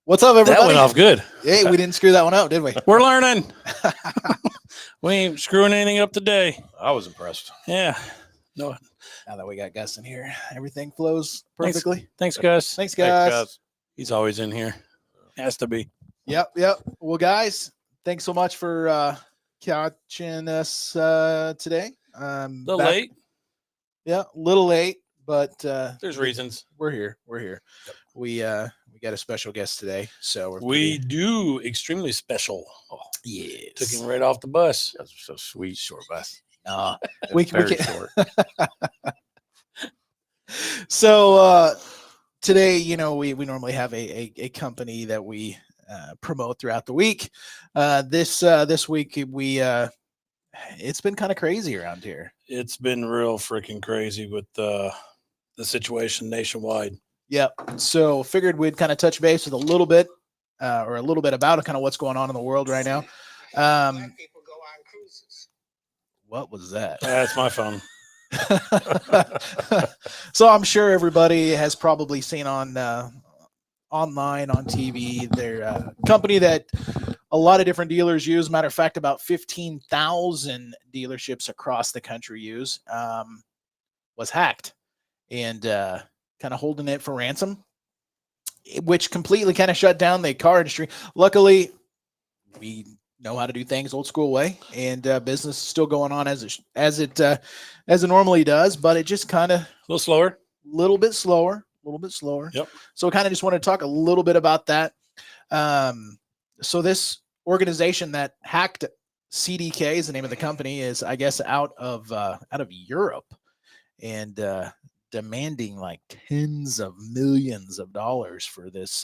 What's up, everybody? That went off good. Hey, we didn't screw that one up, did we? We're learning. We ain't screwing anything up today. I was impressed. Yeah. No. Now that we got Gus in here, everything flows perfectly. Thanks, Gus. Thanks, Gus. He's always in here. Has to be. Yep. Well, guys, thanks so much for catching us today. A little late. Yeah, a little late, but There's reasons. We're here. Yep. We got a special guest today, so we do extremely special. Oh, yes. Took him right off the bus. That's so sweet. Short bus. We Very can short. So today, we normally have a company that we promote throughout the week. This week it's been kind of crazy around here. It's been real freaking crazy with the situation nationwide. Yep. So figured we'd kind of touch base with a little bit about kind of what's going on in the world right now. People go on cruises. What was that? That's my phone. So I'm sure everybody has probably seen on online, on TV, their company that a lot of different dealers use. Matter of fact, about 15,000 dealerships across the country use, was hacked and kind of holding it for ransom, which completely kind of shut down the car industry. Luckily, we know how to do things old school way, and business is still going on as it normally does, but it just kind of A little bit slower. Yep. So I kind of just want to talk a little bit about that. So this organization that hacked CDK is the name of the company, is I guess out of Europe, and demanding like tens of millions of dollars for this,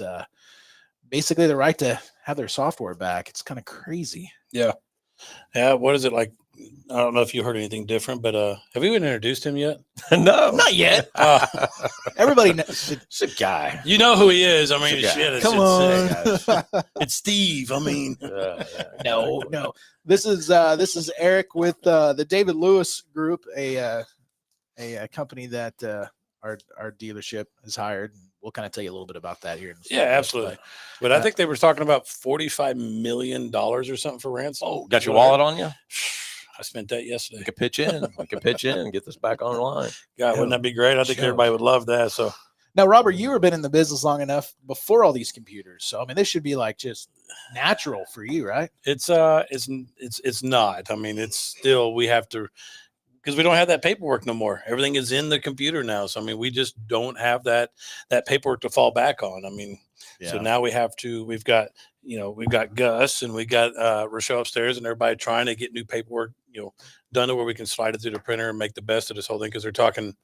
basically the right to have their software back. It's kind of crazy. Yeah. What is it like? I don't know if you heard anything different, but have we even introduced him yet? No, Not yet. Everybody knows. It's a guy. You know who he is. I mean, Yeah. shit. Come on. It's Steve. I mean, No. This is Eric with the David Lewis Group, a company that our dealership has hired. We'll kind of tell you a little bit about that here. yeah, absolutely. But I think they were talking about $45 million or something for ransom. Oh, got your wallet on you? I spent that yesterday. We could pitch in. And get this back online. God, wouldn't that be great? I think everybody would love that. So Now, Robert, you have been in the business long enough before all these computers, so I mean, this should be like just natural for you, right? it's not. I mean, it's still, we have to, because we don't have that paperwork no more. Everything is in the computer now. So I mean, we just don't have that paperwork to fall back on. I mean, so now we've got Gus and we got Rochelle upstairs and everybody trying to get new paperwork, done to where we can slide it through the printer and make the best of this whole thing, because they're talking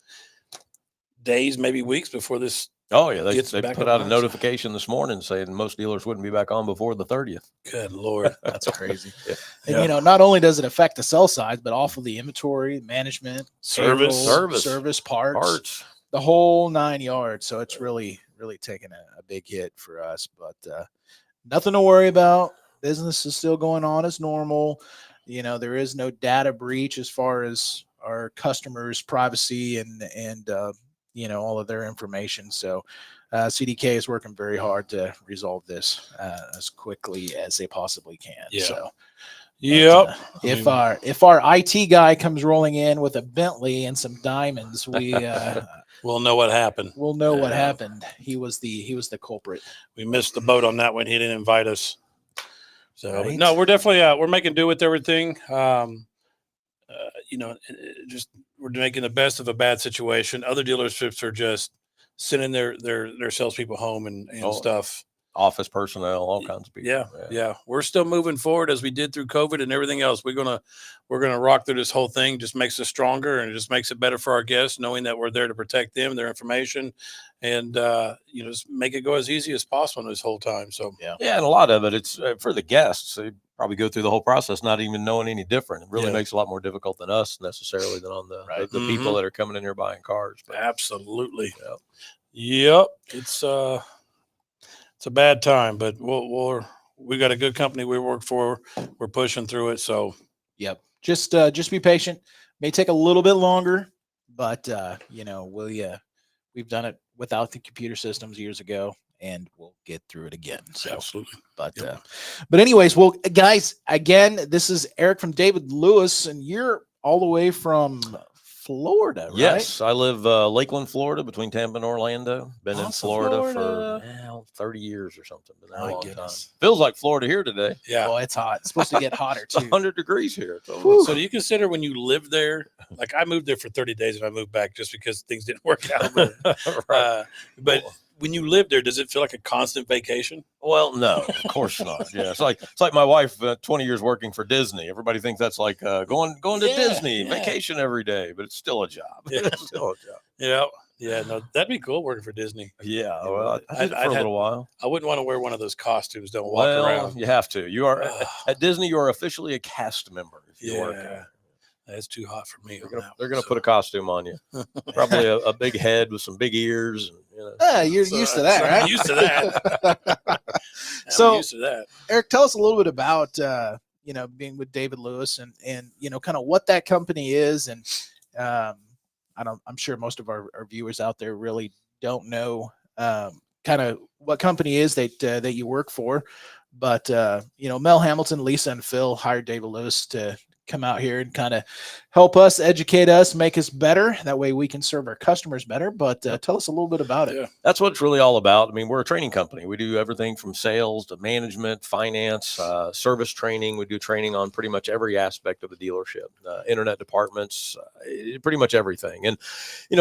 days, maybe weeks before this. Oh yeah, they Gets put back out a online. notification this morning saying most dealers wouldn't be back on before the 30th. Good Lord. That's crazy. Yeah. And not only does it affect the sell side, but also the inventory, management, Service. payroll, parts, the whole 9 yards. So it's really, really taken a big hit for us, but nothing to worry about. Business is still going on as normal. There is no data breach as far as our customers' privacy and all of their information. So CDK is working very hard to resolve this as quickly as they possibly can. Yeah. So Yep. if our IT guy comes rolling in with a Bentley and some diamonds, We'll know what happened. we'll know what happened. He was the culprit. We missed the boat on that one. He didn't invite us. So Right. no, we're definitely we're making do with everything. Just we're making the best of a bad situation. Other dealerships are just sending their salespeople home and stuff. Office personnel, all kinds of people. Yeah. We're still moving forward as we did through COVID and everything else. We're gonna rock through this whole thing. Just makes us stronger, and it just makes it better for our guests, knowing that we're there to protect them, their information, and just make it go as easy as possible this whole time. So Yeah, and a lot of it, it's for the guests. They probably go through the whole process not even knowing any different. It really makes it a lot more difficult than us necessarily than on the people that are coming in here buying cars. But, absolutely. Yep. It's a bad time, but we got a good company we work for. We're pushing through it. So Yep. Just be patient. May take a little bit longer, but we've done it without the computer systems years ago, and we'll get through it again. So, Absolutely. but Yep. but anyways, well, guys, again, this is Eric from David Lewis, and you're all the way from Florida, right? Yes, I live Lakeland, Florida, between Tampa and Orlando. Been in Awesome. Florida, Florida. for now 30 years or something. Been there a My long goodness. time. Feels like Florida here today. Yeah. Oh, it's hot. It's supposed to get hotter It's too. 100 degrees here. Whew. So do you consider when you live there, like I moved there for 30 days and I moved back just because things didn't work out. But, Right. but when you live there, does it feel like a constant vacation? Well, no, of course not. Yeah, it's like my wife, 20 years working for Disney. Everybody thinks that's like going to Yeah, Disney, yeah. vacation every day, but it's still a job. Yeah. It's still a job. Yeah. Yeah. No, that'd be cool working for Disney. Yeah, well, I did it I'd for a had- little while. I wouldn't want to wear one of those costumes. Don't walk Well, around. you have to. You are at Disney. You are officially a cast member if you work Yeah. there. That's too hot for me. They're gonna put a costume on you. Probably a big head with some big ears. And, You're used to that, right? I'm used to that. So- I'm used to that. Eric, tell us a little bit about being with David Lewis and kind of what that company is, and I'm sure most of our viewers out there really don't know kind of what company is that you work for, but Mel Hamilton, Lisa, and Phil hired David Lewis to come out here and kind of help us, educate us, make us better. That way we can serve our customers better. But tell us a little bit about it. Yeah. That's what it's really all about. I mean, we're a training company. We do everything from sales to management, finance, service training. We do training on pretty much every aspect of the dealership, internet departments, pretty much everything. And,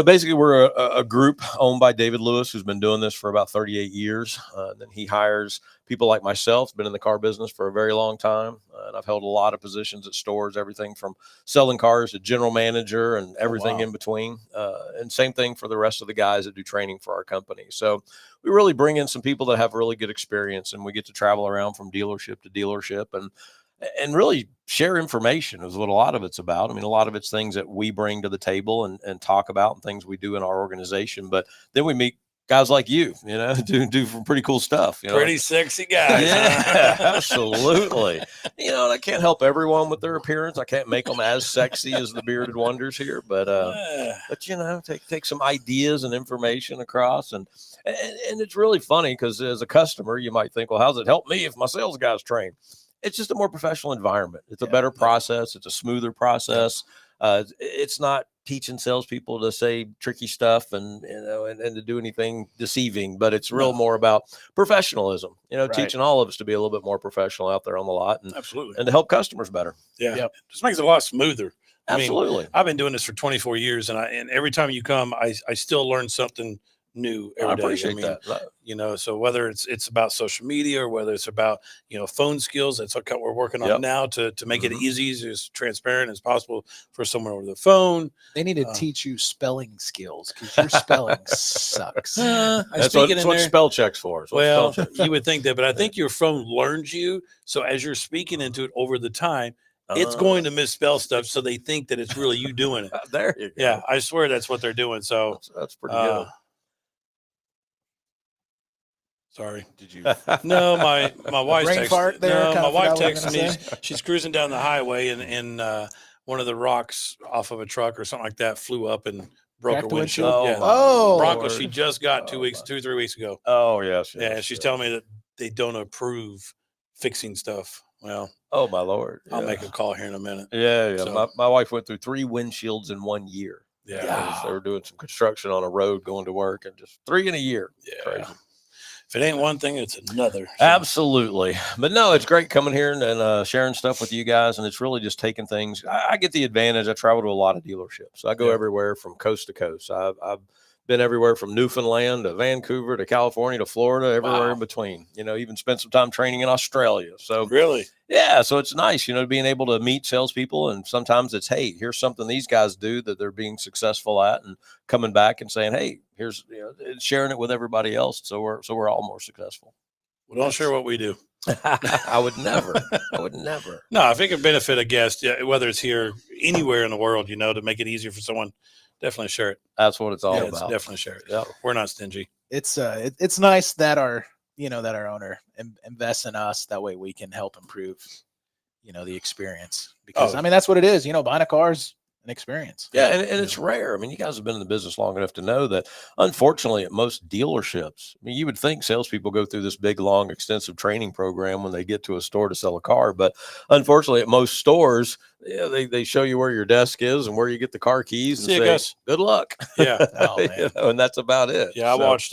basically we're a group owned by David Lewis, who's been doing this for about 38 years. Then he hires people like myself, been in the car business for a very long time. And I've held a lot of positions at stores, everything from selling cars to general manager and everything wow. in between. And same thing for the rest of the guys that do training for our company. So we really bring in some people that have really good experience, and we get to travel around from dealership to dealership and really share information is what a lot of it's about. I mean, a lot of it's things that we bring to the table and talk about and things we do in our organization. But then we meet guys like you, do some pretty cool stuff. Pretty sexy guys. Yeah, absolutely. And I can't help everyone with their appearance. I can't make them as sexy as the Bearded Wonders here, but take some ideas and information across, and it's really funny because as a customer, you might think, well, how's it help me if my sales guy's trained? It's just a more professional environment. It's a better process. It's a smoother process. It's not teaching salespeople to say tricky stuff and to do anything deceiving, but it's real more about professionalism. Right. Teaching all of us to be a little bit more professional out there on the lot, and Absolutely. and to help customers better. Yeah. Yep. Just makes it a lot smoother. I mean, Absolutely. I've been doing this for 24 years, and every time you come, I still learn something new every I day. appreciate that. So whether it's about social media or whether it's about, phone skills, that's what we're working on now to make it easy, as transparent as possible for someone over the phone. They need to teach you spelling skills because your spelling sucks. That's what spell check's for. Well, you would think that, but I think your phone learns you. So as you're speaking into it over the time, it's going to misspell stuff. So they think that it's really you doing it. There you go. Yeah, I swear that's what they're doing. So That's pretty good. Sorry. Did you? No, my wife Brain fart there, No, kinda my wife forgot what I was texted gonna me. She's cruising down the highway, and one of the rocks off of a truck or something like that flew up and broke Cracked her the windshield. windshield? Yeah. Oh, Bronco Lord. she just got 2 Oh, 3 weeks ago. Oh, yes. Yeah, she's telling me that they don't approve fixing stuff. Well, Oh, my Lord. I'll Yeah. make a call here in a minute. Yeah. So- My wife went through 3 windshields in 1 year. Yeah. Because they were doing some construction on a road going to work, and just 3 in a year. Yeah. Crazy. If it ain't one thing, it's another. So, Absolutely. But no, it's great coming here and sharing stuff with you guys. And it's really just taking things. I get the advantage. I travel to a lot of dealerships. I go everywhere from coast to coast. I've been everywhere from Newfoundland to Vancouver to California to Florida, everywhere in between. Even spent some time training in Australia. So really? yeah, so it's nice, being able to meet salespeople, and sometimes it's, hey, here's something these guys do that they're being successful at, and coming back and saying, hey, here's and sharing it with everybody else, so we're all more successful. Well, don't share what we do. I would never. No, I think it benefit a guest, whether it's here, anywhere in the world, to make it easier for someone. Definitely share it. That's what it's all Yeah, about. definitely share it. Yep. We're not stingy. it's nice that our owner invests in us. That way we can help improve, the experience. Because Oh. I mean, that's what it is. Buying a car is an experience. Yeah, and it's rare. I mean, you guys have been in the business long enough to know that, unfortunately, at most dealerships, I mean, you would think salespeople go through this big, long, extensive training program when they get to a store to sell a car. But unfortunately, at most stores, yeah, they show you where your desk is and where you get the car keys and See you, say, Gus. good luck. Yeah. Oh, You man. know, and that's about it. Yeah, I So, watched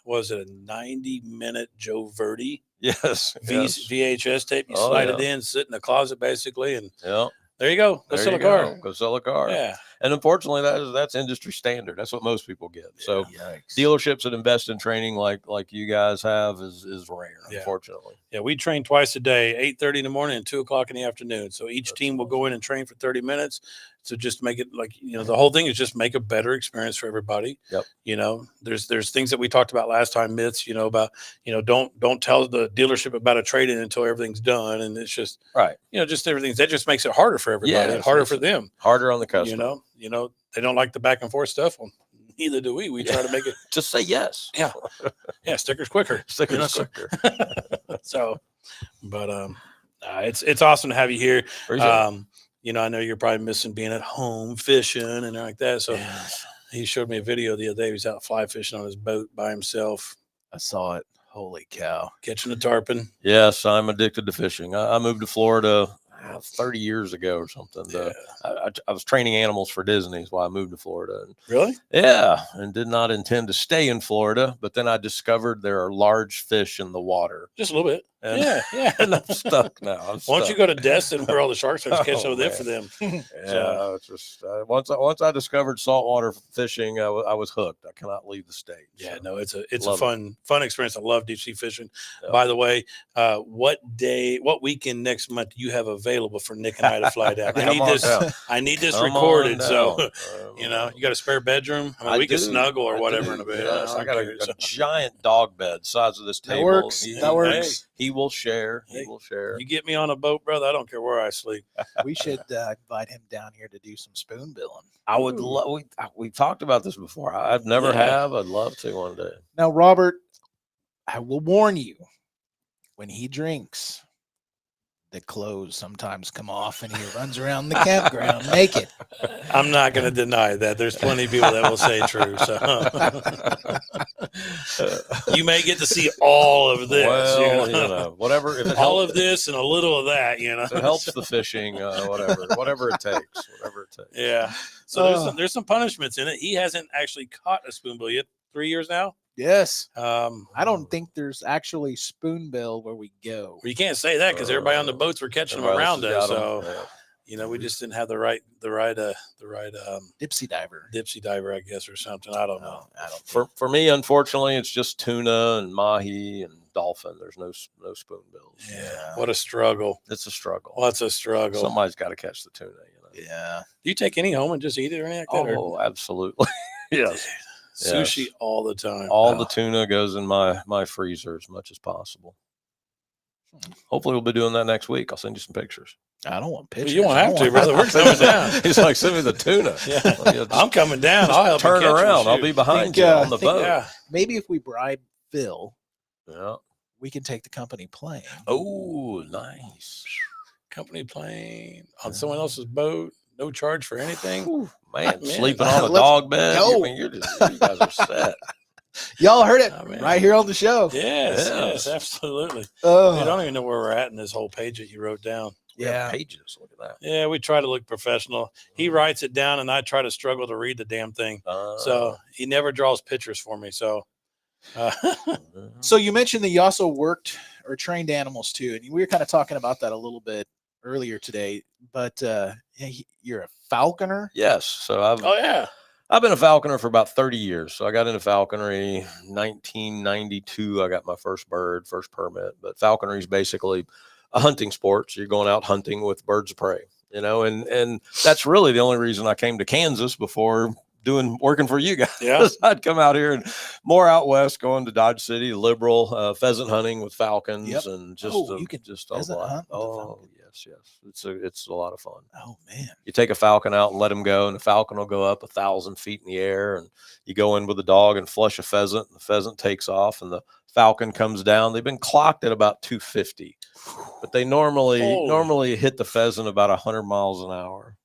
was it a 90-minute Joe Verdi Yes. yes. VHS tape? You Oh, slide it yeah. in, sit in the closet basically, and Yeah. there you go. Go There sell you a car. go. Go sell a car. Yeah. And unfortunately, that's industry standard. That's what most people get. So Yikes. dealerships that invest in training like you guys have is rare, Yeah. unfortunately. Yeah, we train twice a day, 8:30 in the morning and 2:00 in the afternoon. So each That's team will awesome. go in and train for 30 minutes. So just make it like, the whole thing is just make a better experience for everybody. Yep. There's things that we talked about last time, myths, about, don't tell the dealership about a trade-in until everything's done. And it's just, Right. just everything that just makes it harder for everybody and Yes, harder for them. Harder on the customer. They don't like the back and forth stuff. Well, neither do we. We try to make it. Just say yes. Yeah. Yeah. Stickers quicker. Stickers so- quicker. So, but it's awesome to have you here. Appreciate it. I know you're probably missing being at home fishing and like that. So Yes. he showed me a video the other day. He was out fly fishing on his boat by himself, I saw it. Holy cow. catching a tarpon. Yes, I'm addicted to fishing. I moved to Florida 30 years ago or something. Yeah. I was training animals for Disney is why I moved to Florida. And Really? yeah, and did not intend to stay in Florida, but then I discovered there are large fish in the water. Just a little bit. And, Yeah. and I'm stuck now. Why don't you go to Destin where all the sharks are and catch Oh, some of them man. for them? Yeah, it's just once I discovered saltwater fishing, I was hooked. I cannot leave the state. Yeah, So, no, it's a love fun experience. I love deep sea fishing. Yeah. By the way, what weekend next month do you have available for Nick and I to fly down? Come on down. I need this Come recorded. on So down. you got a spare bedroom? I mean, we can snuggle or whatever in a bed. Yes, I got don't care. a giant dog bed size of this That table. works. He- That works. He will share. He Hey, will share. You get me on a boat, brother. I don't care where I sleep. We should invite him down here to do some spoon billing. I would love. We talked about this before. I've never Yeah. have. I'd love to one day. Now, Robert, I will warn you, when he drinks, the clothes sometimes come off and he runs around the campground naked. I'm not going to deny that. There's plenty of people that will say true. So you may get to see all of this. Well, whatever. If it all helps, of this and a little of that. if it helps the fishing, whatever it takes. Whatever it takes. Yeah. So there's some punishments in it. He hasn't actually caught a spoonbill yet. 3 years now. Yes. I I don't think there's actually spoonbill where we go. You can't say that because everybody on the boats were catching them Everybody else around has us. got 'em. So Yeah. we just didn't have the right Dipsy diver. dipsy diver, I guess, or something. I don't know. I don't For me, unfortunately, it's just tuna and mahi and dolphin. There's no spoonbills. Yeah. What a struggle. It's a struggle. What's a struggle? Somebody's got to catch the tuna. Yeah. Do you take any home and just eat it or anything like that? Oh, absolutely. Yes. Sushi Yes. all the time. All the tuna goes in my freezer as much as possible. Hopefully, we'll be doing that next week. I'll send you some pictures. I don't want pictures. You won't I have don't to, want- brother. We're coming down. He's like, send me the tuna. Yeah. Just I'm coming down. I'll help you turn catch 'em and around. I'll shoot. be behind Think, you on the think- boat. Yeah. Maybe if we bribe Phil, Yeah. we can take the company plane. Oh, nice. Company plane on someone else's boat. No charge for anything. Whew, man, Man. sleeping on a Let's dog bed. go. I mean, you guys are set. Y'all heard it Oh, man. right here on the show. Yes, Yes. absolutely. Oh, I don't even know where we're at in this whole page that you wrote down. We have yeah. pages. Look at that. Yeah, we try to look professional. He writes it down, and I try to struggle to read the damn thing. So he never draws pictures for me. So So you mentioned that you also worked or trained animals too, and we were kind of talking about that a little bit earlier today. But you're a falconer. yes. So I've been a falconer for about 30 years. So I got into falconry 1992. I got my first permit. But falconry is basically a hunting sport. So you're going out hunting with birds of prey, and that's really the only reason I came to Kansas before working for you guys. Yeah. I'd come out here and more out west, going to Dodge City, liberal pheasant hunting with falcons, Yep. and just You can just a pheasant lot. hunt with a Oh falcon. yes. It's a lot of fun. Oh man. You take a falcon out and let him go, and the falcon will go up 1,000 feet in the air, and you go in with a dog and flush a pheasant, and the pheasant takes off, and the falcon comes down. They've been clocked at about 250, but they normally hit the pheasant about 100 miles an hour.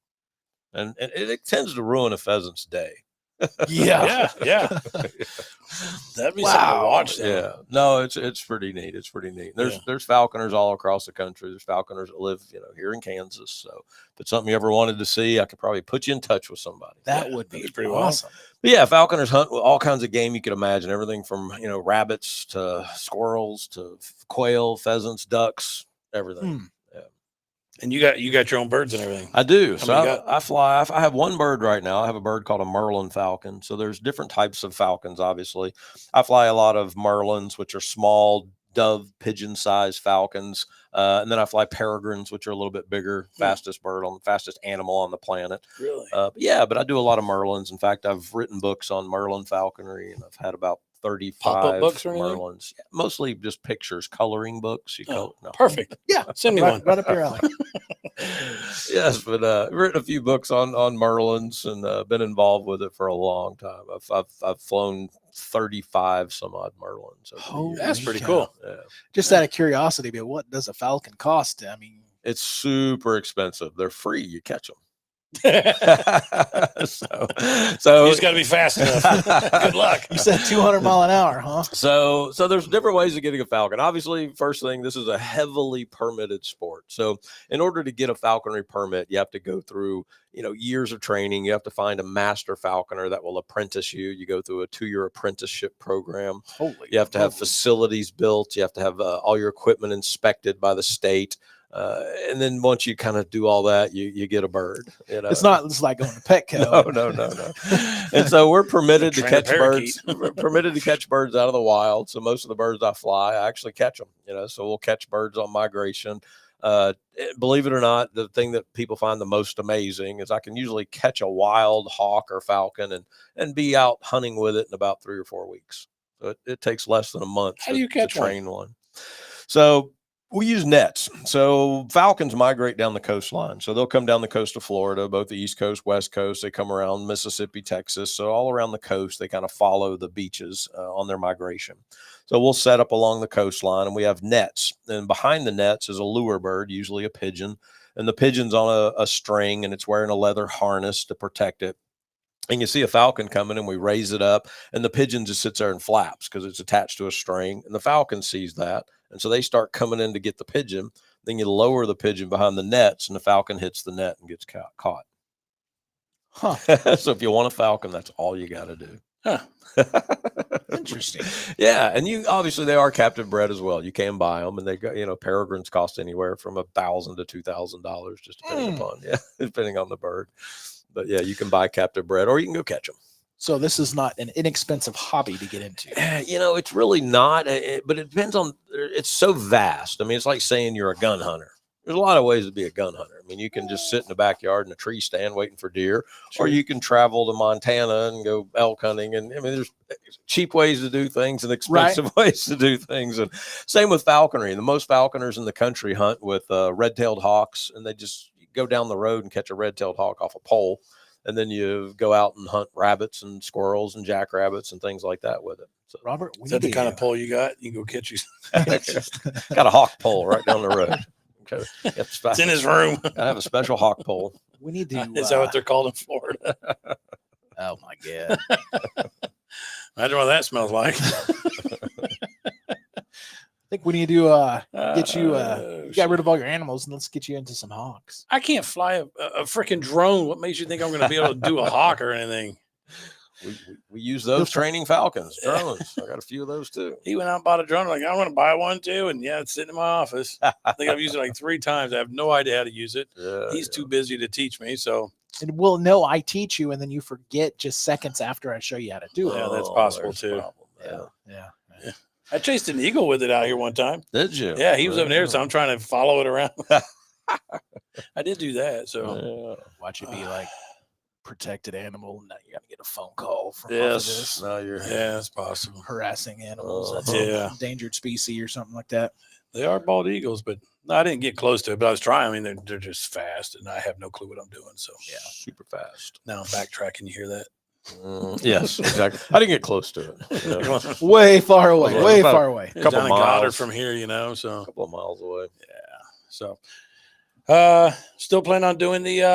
and it tends to ruin a pheasant's day. Yeah. Yeah. That'd be something to watch. Though. Yeah, no, it's pretty neat. It's pretty neat. There's falconers all across the country. There's falconers that live, here in Kansas. So if it's something you ever wanted to see, I could probably put you in touch with somebody. That would be pretty awesome. But yeah, falconers hunt all kinds of game you could imagine. Everything from rabbits to squirrels to quail, pheasants, ducks, everything. And you got your own birds and everything. I do. How So many you got? I fly. I have one bird right now. I have a bird called a Merlin falcon. So there's different types of falcons, obviously. I fly a lot of Merlins, which are small dove pigeon sized falcons. And then I fly peregrines, which are a little bit bigger, fastest animal on the planet. Really? But I do a lot of Merlins. In fact, I've written books on Merlin falconry, and I've had about 35 Pop-up books or anything? Merlins. Yeah, mostly just pictures, coloring books. Perfect. Yeah. Send me one. Right up your alley. Yes, but I've written a few books on Merlins and been involved with it for a long time. I've flown 35 some odd Merlins. Holy That's pretty cow. cool. Yeah. Just out of curiosity, but what does a falcon cost? I mean, It's super expensive. They're free. You catch them. You so just got to be fast enough. Good luck. you said 200 mile an hour, huh? So there's different ways of getting a falcon. Obviously, first thing, this is a heavily permitted sport. So in order to get a falconry permit, you have to go through, years of training. You have to find a master falconer that will apprentice you. You go through a 2-year apprenticeship program. You have to have facilities built. You have to have all your equipment inspected by the state. And then once you kind of do all that, you get a bird. It's like going to Petco. No. And so we're permitted to Train a catch parakeet. birds. We're permitted to catch birds out of the wild. So most of the birds I fly, I actually catch them. So we'll catch birds on migration. Believe it or not, the thing that people find the most amazing is I can usually catch a wild hawk or falcon and be out hunting with it in about 3 or 4 weeks. So it takes less than a month. How do you catch to train one? So we use nets. So falcons migrate down the coastline. So they'll come down the coast of Florida, both the East Coast, West Coast. They come around Mississippi, Texas. So all around the coast, they kind of follow the beaches on their migration. So we'll set up along the coastline, and we have nets. And behind the nets is a lure bird, usually a pigeon. And the pigeon's on a string, and it's wearing a leather harness to protect it. And you see a falcon coming, and we raise it up, and the pigeon just sits there and flaps because it's attached to a string. And the falcon sees that. And so they start coming in to get the pigeon. Then you lower the pigeon behind the nets, and the falcon hits the net and gets caught. Huh. So if you want a falcon, that's all you got to do. Huh. Interesting. Yeah, and obviously they are captive bred as well. You can buy them, and they go. Peregrines cost anywhere from $1,000 to $2,000, just depending on the bird. But yeah, you can buy captive bred, or you can go catch them. So this is not an inexpensive hobby to get into. It's really not, but it depends on, it's so vast. I mean, it's like saying you're a gun hunter. There's a lot of ways to be a gun hunter. I mean, you can just sit in the backyard in a tree stand waiting for deer, or you can travel to Montana and go elk hunting. And I mean, there's cheap ways to do things and expensive ways to do things. And same with falconry. The most falconers in the country hunt with red-tailed hawks, and they just go down the road and catch a red-tailed hawk off a pole. And then you go out and hunt rabbits and squirrels and jackrabbits and things like that with it. So, Robert, Is that the kind of pole you got? You can go catch you. got a hawk pole right down the road. Okay. It's in his room. I have a special hawk pole. We need to. Is that what they're called in Florida? Oh my god! Imagine what that smells like. I think we need to get you. You got rid of all your animals, and let's get you into some hawks. I can't fly a freaking drone. What makes you think I'm going to be able to do a hawk or anything? We use those training falcons, drones. I got a few of those too. He went out and bought a drone. Like, I want to buy one too. And yeah, it's sitting in my office. I think I've used it like 3 times. I have no idea how to use it. He's too busy to teach me. So, and we'll know I teach you, and then you forget just seconds after I show you how to do it. Yeah, that's possible too. Yeah. I chased an eagle with it out here one time. Did you? Yeah, he was over there, so I'm trying to follow it around. I did do that. So watch it be like protected animal. Now you got to get a phone call from yes. No, it's possible. Harassing animals. That's endangered species or something like that. They are bald eagles, but no, I didn't get close to it. But I was trying. I mean, they're just fast, and I have no clue what I'm doing. So super fast. Now I'm backtracking. You hear that? Yes, exactly. I didn't get close to it. Way far away. Way far away. A couple miles from here, so a couple of miles away. Yeah. So, still plan on doing the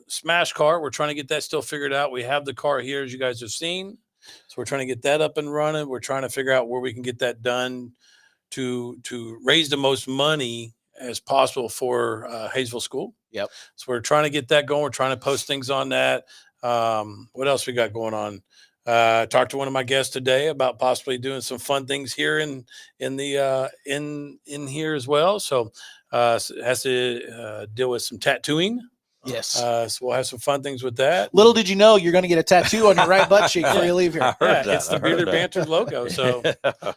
smash car. We're trying to get that still figured out. We have the car here, as you guys have seen. So we're trying to get that up and running. We're trying to figure out where we can get that done to raise the most money as possible for Hayesville School. Yep. So we're trying to get that going. We're trying to post things on that. What else we got going on? Talked to one of my guests today about possibly doing some fun things here in here as well. So has to deal with some tattooing. Yes. So we'll have some fun things with that. Little did you know you're going to get a tattoo on your right butt cheek before you leave here. heard that. It's the I heard Bearded that. Banters logo. So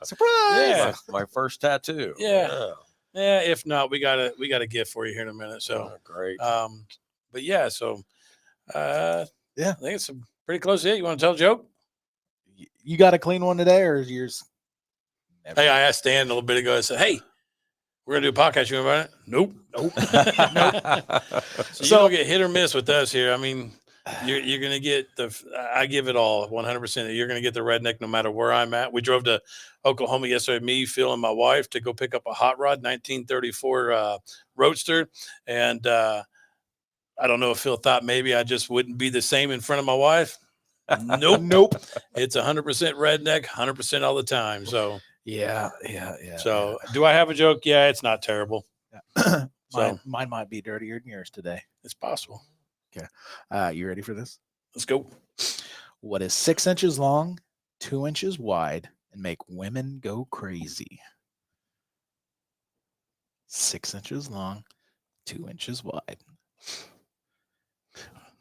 Surprise! Yeah. My first tattoo. Yeah. yeah, if not, we got a gift for you here in a minute. So great. but yeah, so Yeah. I think it's pretty close to it. You want to tell a joke? You got a clean one today, or is yours? Never. Hey, I asked Dan a little bit ago. I said, "Hey, we're gonna do a podcast. You want to run it?" Nope. So you don't get hit or miss with us here. I mean, you're gonna get I give it all 100%. You're gonna get the redneck no matter where I'm at. We drove to Oklahoma yesterday, me, Phil, and my wife, to go pick up a hot rod 1934 Roadster, and I don't know if Phil thought maybe I just wouldn't be the same in front of my wife. Nope. Nope. It's 100% redneck, 100% all the time. So Yeah. So do I have a joke? Yeah, it's not terrible. Mine might be dirtier than yours today. It's possible. You ready for this? Let's go. What is 6 inches long, 2 inches wide, and make women go crazy? 6 inches long, 2 inches wide.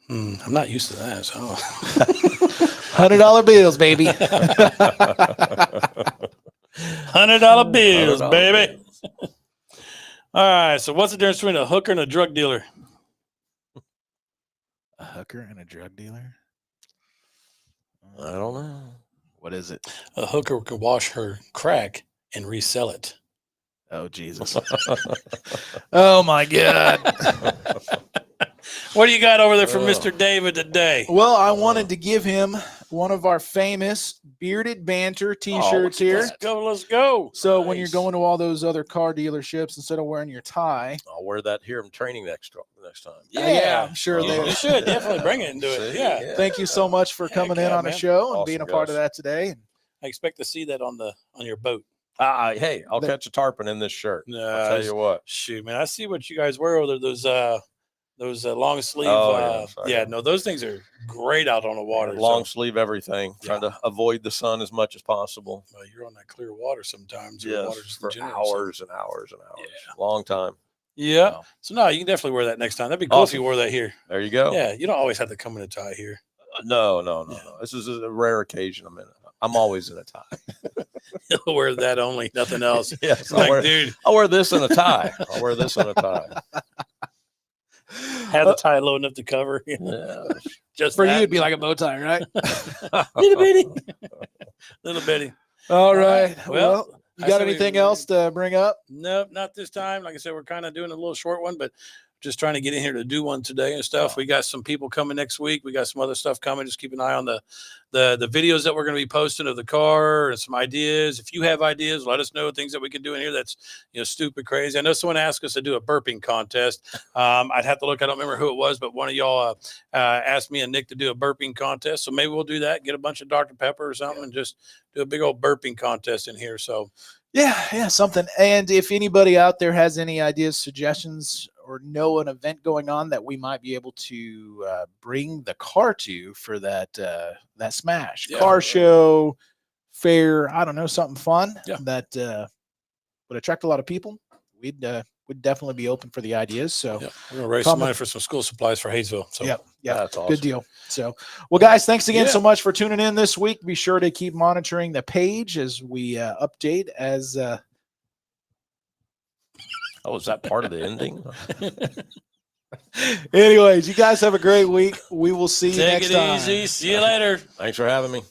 I'm not used to that. So $100 bills, baby. $100 bills, baby. All right. So what's the difference between a hooker and a drug dealer? A hooker and a drug dealer? I don't know. What is it? A hooker can wash her crack and resell it. Oh, Jesus. Oh, my God. What do you got over there for Mr. David today? Well, I wanted to give him one of our famous Bearded Banter t-shirts here. Let's go. Let's go. So when you're going to all those other car dealerships, instead of wearing your tie, I'll wear that here in training next time. yeah, I'm sure you should definitely bring it and do it. See? Yeah. Thank you so much for coming in on the man. show and Awesome, being a part of guys. that today. I expect to see that on your boat. Hey, I'll catch a tarpon in this shirt. I'll tell you what. Shoot, man, I see what you guys wear over there. Those long sleeve. No, those things are great out on the water. Long sleeve everything. Trying to avoid the sun as much as possible. Well, you're on that clear water sometimes. Yes, for hours and hours and hours. Long time. Yeah. Wow. So no, you can definitely wear that next time. That'd be cool if you wore that here. There you go. Yeah, you don't always have to come in a tie here. No. This is a rare occasion. I'm always in a tie. You'll wear that only, nothing else. Yes, Dude, I'll wear this in a tie. I'll wear this in a tie. have the tie low enough to cover. Yeah. Just For that. you, it'd be like a bow tie, right? little bitty. Little bitty. All right. Well, Well, you got anything else to bring up? Nope, not this time. Like I said, we're kind of doing a little short one, but just trying to get in here to do one today and stuff. We got some people coming next week. We got some other stuff coming. Just keep an eye on the videos that we're going to be posting of the car and some ideas. If you have ideas, let us know things that we can do in here that's stupid crazy. I know someone asked us to do a burping contest. I'd have to look. I don't remember who it was, but one of y'all asked me and Nick to do a burping contest. So maybe we'll do that. Get a bunch of Dr. Pepper or something and just do a big old burping contest in here. So Yeah, something. And if anybody out there has any ideas, suggestions, or know an event going on that we might be able to bring the car to for that smash car show, fair, I don't know, something fun that would attract a lot of people, we'd definitely be open for the ideas. So we're gonna raise some money for some school supplies for Hayesville. So yeah, that's awesome. Good deal. So, well, guys, thanks again so much for tuning in this week. Be sure to keep monitoring the page as we update as. Oh, is that part of the ending? Anyways, you guys have a great week. We will see you next time. Take it easy. See you later. Thanks for having me.